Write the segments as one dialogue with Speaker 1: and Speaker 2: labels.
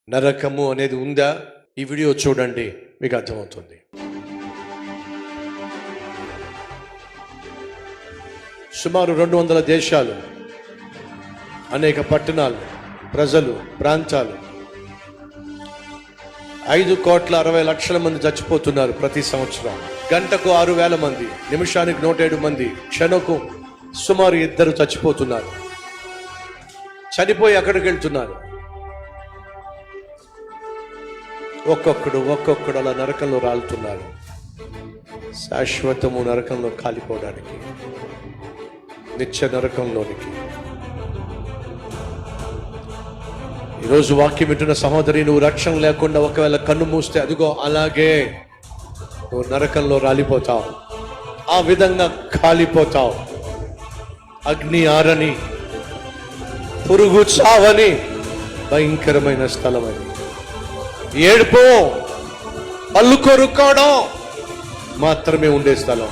Speaker 1: నరకము అనేది ఉందా? ఈ వీడియో చూడండి, మీకు అర్థమవుతుంది. సుమారు 200 దేశాలు, అనేక పట్టణాలు, ప్రజలు, ప్రాంతాలు, 5,60,00,000 మంది చచ్చిపోతున్నారు ప్రతి సంవత్సరం. గంటకు 6,000 మంది, నిమిషానికి 107 మంది, క్షణకు సుమారు 2 చచ్చిపోతున్నారు. చనిపోయి అక్కడికి వెళ్తున్నారు. ఒక్కొక్కడు అలా నరకంలో రాలుతున్నారు, శాశ్వతము నరకంలో కాలిపోవడానికి, నిత్య నరకంలోనికి. ఈరోజు వాక్యం వింటున్న సహోదరి, నువ్వు రక్షణ లేకుండా ఒకవేళ కన్ను మూస్తే అదిగో అలాగే నువ్వు నరకంలో రాలిపోతావు, ఆ విధంగా కాలిపోతావు. అగ్ని ఆరని, పురుగు చావని భయంకరమైన స్థలం అది. ఏడుపు, పళ్ళు కొరుక్కోవడం మాత్రమే ఉండే స్థలం.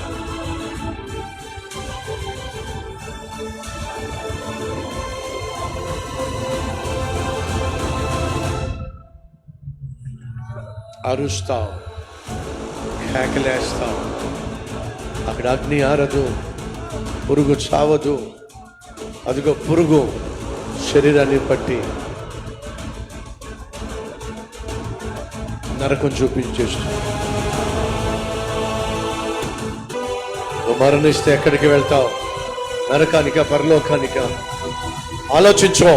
Speaker 1: అరుస్తావు, కేకలేస్తావు, అక్కడ అగ్ని ఆరదు, పురుగు చావదు. అదిగో పురుగు శరీరాన్ని పట్టి నరకం చూపించేస్తుంది. నువ్వు మరణిస్తే ఎక్కడికి వెళ్తావు? నరకానికా, పరలోకానికా? ఆలోచించు.